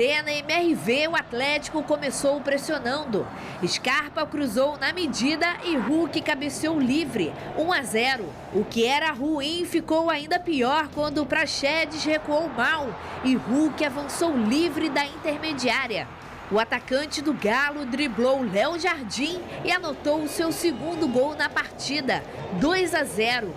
Na MRV, o Atlético começou pressionando. Scarpa cruzou na medida e Hulk cabeceou livre, 1-0. O que era ruim ficou ainda pior quando o Praxedes recuou mal e Hulk avançou livre da intermediária. O atacante do Galo driblou Léo Jardim e anotou o seu segundo gol na partida, 2-0.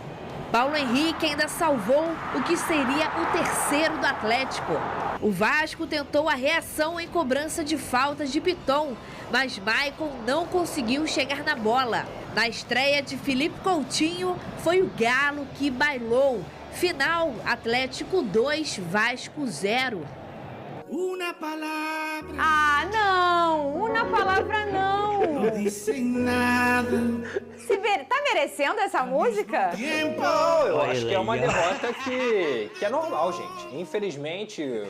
Paulo Henrique ainda salvou o que seria o terceiro do Atlético. O Vasco tentou a reação em cobrança de faltas de Piton, mas Maicon não conseguiu chegar na bola. Na estreia de Felipe Coutinho, foi o Galo que bailou. Final, Atlético 2, Vasco 0. Uma palavra. Ah, não! Uma palavra não! Não dizem nada. Tá merecendo essa música? Não, eu acho que é uma derrota que é normal, gente. Infelizmente,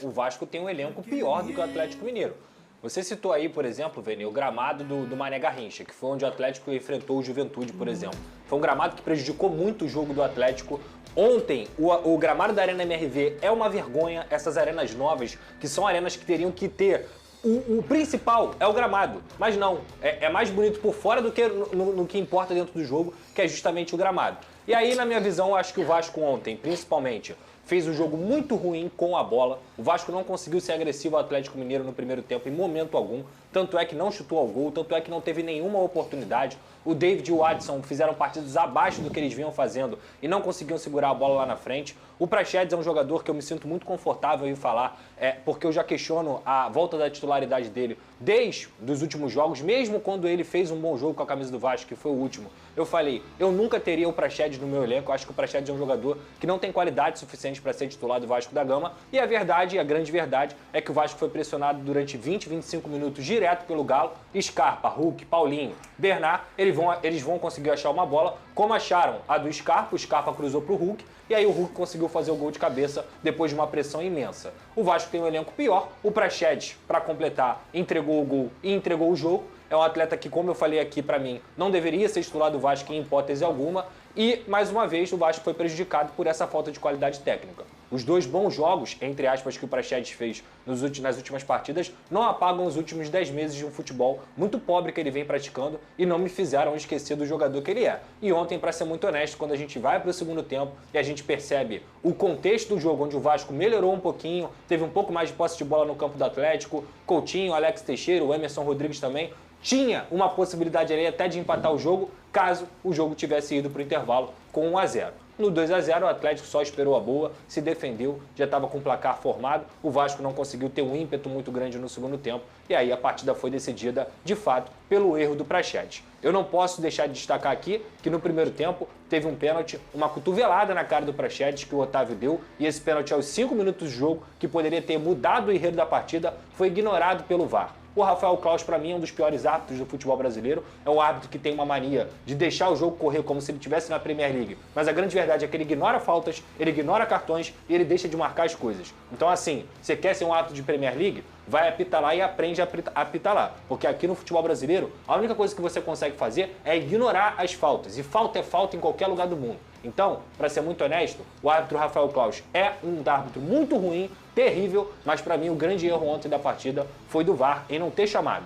o Vasco tem um elenco pior do que o Atlético Mineiro. Você citou aí, por exemplo, Vene, o gramado do Mané Garrincha, que foi onde o Atlético enfrentou o Juventude, por exemplo. Foi um gramado que prejudicou muito o jogo do Atlético. Ontem, o gramado da Arena MRV é uma vergonha. Essas arenas novas, que são arenas que teriam que ter... O principal é o gramado, mas não, é mais bonito por fora do que no que importa dentro do jogo, que é justamente o gramado. E aí, na minha visão, eu acho que o Vasco ontem, principalmente, fez um jogo muito ruim com a bola. O Vasco não conseguiu ser agressivo ao Atlético Mineiro no primeiro tempo em momento algum. Tanto é que não chutou ao gol, tanto é que não teve nenhuma oportunidade. O David e o Adson fizeram partidas abaixo do que eles vinham fazendo e não conseguiam segurar a bola lá na frente. O Praxedes é um jogador que eu me sinto muito confortável em falar, porque eu já questiono a volta da titularidade dele desde os últimos jogos, mesmo quando ele fez um bom jogo com a camisa do Vasco, que foi o último. Eu falei, eu nunca teria o Praxedes no meu elenco, eu acho que o Praxedes é um jogador que não tem qualidade suficiente para ser titular do Vasco da Gama, e a verdade, a grande verdade, é que o Vasco foi pressionado durante 20, 25 minutos direto pelo Galo. Scarpa, Hulk, Paulinho, Bernard, eles vão conseguir achar uma bola, como acharam a do Scarpa. O Scarpa cruzou pro Hulk, e aí o Hulk conseguiu fazer o gol de cabeça depois de uma pressão imensa. O Vasco tem um elenco pior, o Praxedes, para completar, entregou o gol e entregou o jogo. É um atleta que, como eu falei aqui, para mim, não deveria ser titular do Vasco em hipótese alguma. E, mais uma vez, o Vasco foi prejudicado por essa falta de qualidade técnica. Os dois bons jogos, entre aspas, que o Praxedes fez nas últimas partidas, não apagam os últimos 10 meses de um futebol muito pobre que ele vem praticando e não me fizeram esquecer do jogador que ele é. E ontem, para ser muito honesto, quando a gente vai para o segundo tempo e a gente percebe o contexto do jogo, onde o Vasco melhorou um pouquinho, teve um pouco mais de posse de bola no campo do Atlético, Coutinho, Alex Teixeira, o Emerson Rodrigues também, tinha uma possibilidade ali até de empatar o jogo, caso o jogo tivesse ido para o intervalo com 1-0. No 2-0, o Atlético só esperou a boa, se defendeu, já estava com o placar formado. O Vasco não conseguiu ter um ímpeto muito grande no segundo tempo. E aí a partida foi decidida, de fato, pelo erro do Praxedes. Eu não posso deixar de destacar aqui que no primeiro tempo teve um pênalti, uma cotovelada na cara do Praxedes que o Otávio deu. E esse pênalti aos 5 minutos de jogo, que poderia ter mudado o enredo da partida, foi ignorado pelo VAR. O Rafael Claus, para mim, é um dos piores árbitros do futebol brasileiro. É um árbitro que tem uma mania de deixar o jogo correr como se ele estivesse na Premier League. Mas a grande verdade é que ele ignora faltas, ele ignora cartões e ele deixa de marcar as coisas. Então, assim, você quer ser um árbitro de Premier League? Vai apitar lá e aprende a apitar lá. Porque aqui no futebol brasileiro, a única coisa que você consegue fazer é ignorar as faltas. E falta é falta em qualquer lugar do mundo. Então, para ser muito honesto, o árbitro Rafael Claus é um árbitro muito ruim, terrível, mas para mim o grande erro ontem da partida foi do VAR em não ter chamado.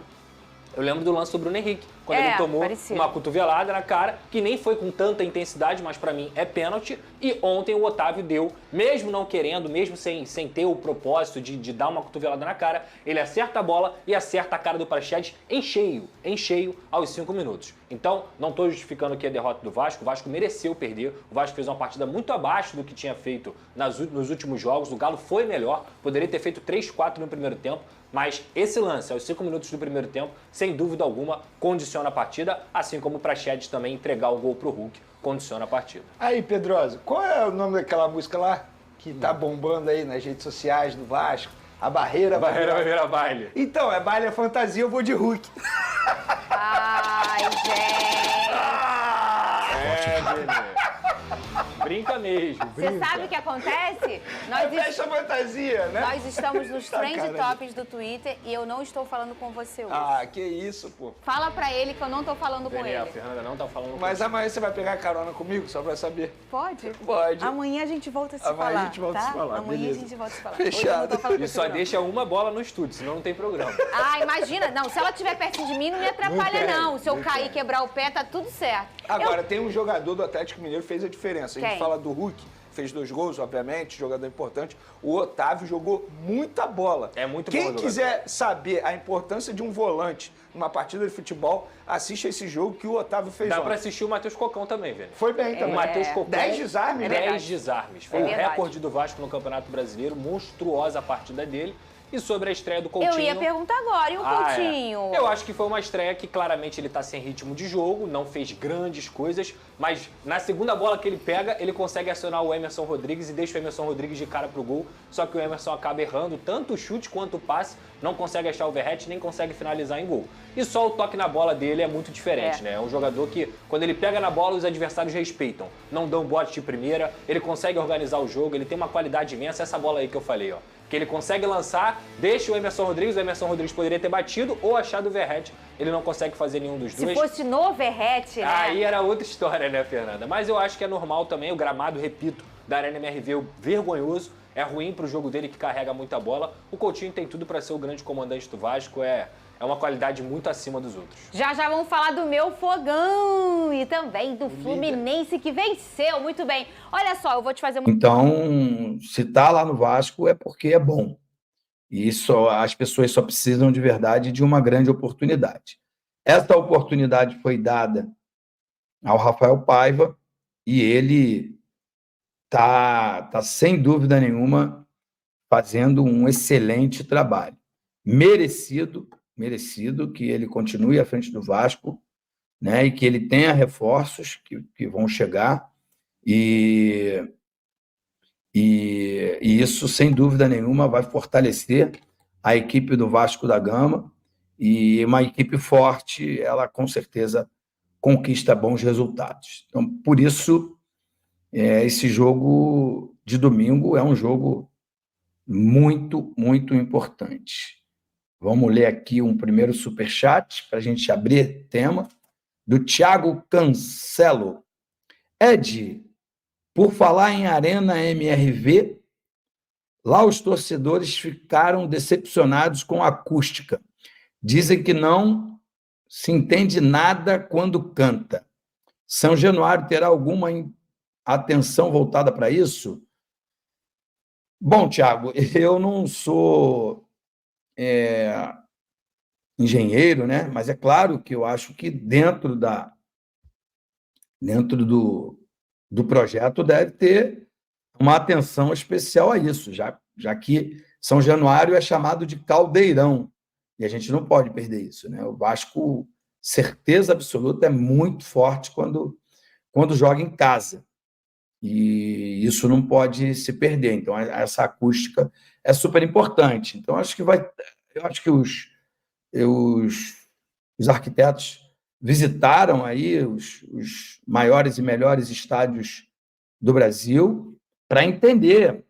Eu lembro do lance do Bruno Henrique, quando ele tomou uma cotovelada na cara, que nem foi com tanta intensidade, mas pra mim é pênalti. E ontem o Otávio deu, mesmo não querendo, mesmo sem ter o propósito de dar uma cotovelada na cara, ele acerta a bola e acerta a cara do Praxedes em cheio aos 5 minutos. Então, não estou justificando aqui a derrota do Vasco, o Vasco mereceu perder, o Vasco fez uma partida muito abaixo do que tinha feito nos últimos jogos, o Galo foi melhor, poderia ter feito 3-4 no primeiro tempo, mas esse lance, aos 5 minutos do primeiro tempo, sem dúvida alguma, condiciona a partida, assim como o Praxedes também entregar o gol pro Hulk, condiciona a partida. Aí, Pedroso, qual é o nome daquela música lá que tá bombando aí nas redes sociais do Vasco? A Barreira vai virar baile. Então, é baile, é fantasia, eu vou de Hulk. Ai, gente! Beleza. Brinca mesmo. Você sabe o que acontece? Fecha a fantasia, né? Nós estamos nos trend Sacanagem. tops do Twitter e eu não estou falando com você hoje. Ah, que isso, pô. Fala pra ele que eu não tô falando com Daniel, a ele. Fernanda não tá falando Mas com amanhã você vai pegar carona comigo, só pra saber? Pode? Pode. Amanhã a gente volta a se Amanhã falar, a gente volta a tá? se falar, Amanhã beleza. a gente volta a se falar. Fechado. Hoje eu não tô falando com E você, só não. deixa uma bola no estúdio, senão não tem programa. Ah, imagina. Não, se ela estiver perto de mim, não me atrapalha, não. Se eu cair e quebrar o pé, tá tudo certo. Agora, tem um jogador do Atlético Mineiro que fez a diferença. A gente Quem? fala do Hulk, fez 2 gols, obviamente, jogador importante. O Otávio jogou muita bola. É muito bom Quem jogador. quiser saber a importância de um volante numa partida de futebol, assiste esse jogo que o Otávio fez Dá ontem. pra assistir o Matheus Cocão também, velho. Foi bem também. O Matheus Cocão, 10 desarmes, né? 10 desarmes. Foi É o verdade. recorde do Vasco no Campeonato Brasileiro, monstruosa a partida dele. E sobre a estreia do Coutinho... Eu ia perguntar agora, e o Coutinho? Eu acho que foi uma estreia que claramente ele tá sem ritmo de jogo, não fez grandes coisas, mas na segunda bola que ele pega, ele consegue acionar o Emerson Rodrigues e deixa o Emerson Rodrigues de cara pro gol, só que o Emerson acaba errando tanto o chute quanto o passe, não consegue achar o Verratti, nem consegue finalizar em gol. E só o toque na bola dele é muito diferente, né? É um jogador que, quando ele pega na bola, os adversários respeitam. Não dão bote de primeira, ele consegue organizar o jogo, ele tem uma qualidade imensa. Essa bola aí que eu falei, ó. Que ele consegue lançar, deixa o Emerson Rodrigues poderia ter batido ou achado o Verratti. Ele não consegue fazer nenhum dos dois. Se fosse no Verratti, né? Aí era outra história, né, Fernanda? Mas eu acho que é normal também. O gramado, repito, da Arena MRV é vergonhoso. É ruim pro jogo dele que carrega muita bola. O Coutinho tem tudo para ser o grande comandante do Vasco. É uma qualidade muito acima dos outros. Já vamos falar do meu Fogão e também do Fluminense que venceu. Muito bem. Olha só, eu vou te fazer... Então, se tá lá no Vasco é porque é bom. E as pessoas só precisam de verdade de uma grande oportunidade. Essa oportunidade foi dada ao Rafael Paiva e ele tá sem dúvida nenhuma fazendo um excelente trabalho. Merecido que ele continue à frente do Vasco, né, e que ele tenha reforços que vão chegar e isso, sem dúvida nenhuma, vai fortalecer a equipe do Vasco da Gama, e uma equipe forte, ela com certeza conquista bons resultados. Então, por isso, esse jogo de domingo é um jogo muito, muito importante. Vamos ler aqui um primeiro superchat para a gente abrir tema, do Thiago Cancelo. Ed, por falar em Arena MRV, lá os torcedores ficaram decepcionados com a acústica. Dizem que não se entende nada quando canta. São Januário terá alguma atenção voltada para isso? Bom, Thiago, eu não sou engenheiro, né? Mas é claro que eu acho que dentro do projeto deve ter uma atenção especial a isso, já que São Januário é chamado de caldeirão, e a gente não pode perder isso, né? O Vasco, certeza absoluta, é muito forte quando joga em casa, e isso não pode se perder. Então, essa acústica é super importante. Então, eu acho que os arquitetos visitaram aí os maiores e melhores estádios do Brasil para entender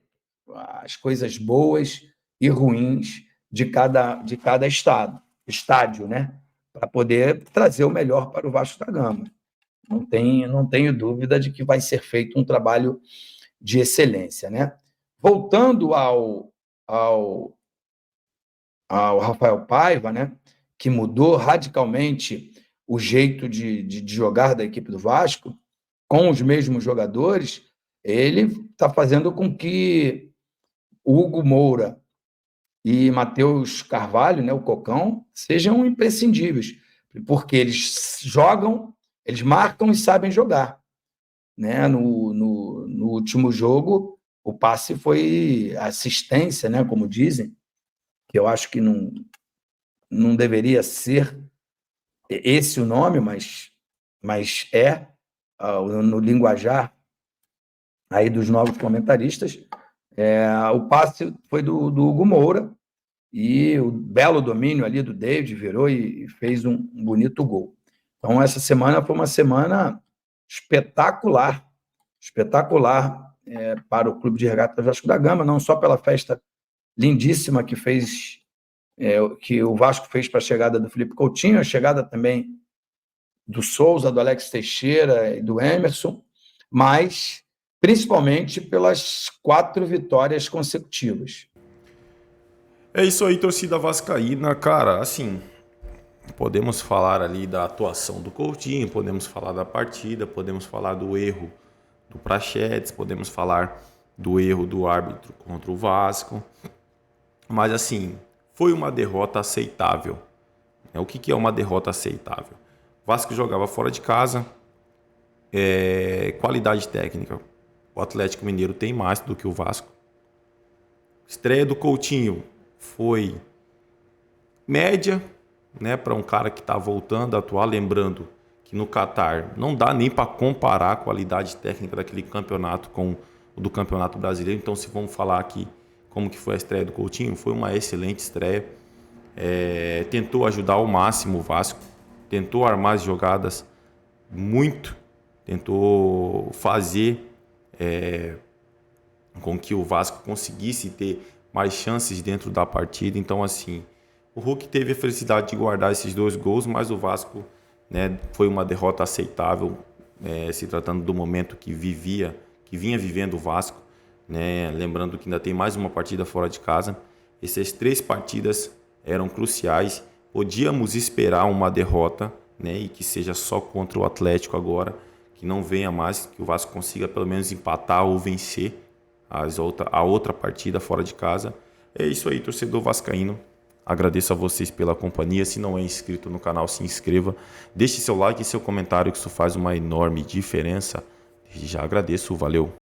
as coisas boas e ruins de cada estádio, né? Para poder trazer o melhor para o Vasco da Gama. Não tenho dúvida de que vai ser feito um trabalho de excelência, né? Voltando ao Rafael Paiva, né? Que mudou radicalmente o jeito de jogar da equipe do Vasco, com os mesmos jogadores, ele está fazendo com que Hugo Moura e Matheus Carvalho, né, o Cocão, sejam imprescindíveis, porque eles jogam, eles marcam e sabem jogar. Né? No último jogo, o passe foi assistência, né, como dizem, que eu acho que não deveria ser esse o nome, mas no linguajar aí dos novos comentaristas, o passe foi do Hugo Moura, e o belo domínio ali do David virou e fez um bonito gol. Então, essa semana foi uma semana espetacular espetacular para o Clube de Regatas Vasco da Gama, não só pela festa lindíssima que o Vasco fez para a chegada do Felipe Coutinho, a chegada também do Souza, do Alex Teixeira e do Emerson, mas principalmente pelas 4 vitórias consecutivas. É isso aí, torcida vascaína. Cara, assim, podemos falar ali da atuação do Coutinho, podemos falar da partida, podemos falar do erro do Praxedes, podemos falar do erro do árbitro contra o Vasco, mas assim, foi uma derrota aceitável. O que é uma derrota aceitável? O Vasco jogava fora de casa, qualidade técnica. O Atlético Mineiro tem mais do que o Vasco. Estreia do Coutinho foi média, né, para um cara que está voltando a atuar. Lembrando que no Catar não dá nem para comparar a qualidade técnica daquele campeonato com o do Campeonato Brasileiro. Então, se vamos falar aqui como que foi a estreia do Coutinho, foi uma excelente estreia. Tentou ajudar ao máximo o Vasco, tentou armar as jogadas muito, tentou fazer com que o Vasco conseguisse ter mais chances dentro da partida. Então, assim, o Hulk teve a felicidade de guardar esses 2 gols, mas o Vasco, né, foi uma derrota aceitável, se tratando do momento que vinha vivendo o Vasco, né? Lembrando que ainda tem mais uma partida fora de casa. Essas 3 partidas eram cruciais. Podíamos esperar uma derrota, né, e que seja só contra o Atlético agora, que não venha mais, que o Vasco consiga pelo menos empatar ou vencer a outra partida fora de casa. É isso aí, torcedor vascaíno. Agradeço a vocês pela companhia. Se não é inscrito no canal, se inscreva. Deixe seu like e seu comentário, que isso faz uma enorme diferença. Já agradeço. Valeu!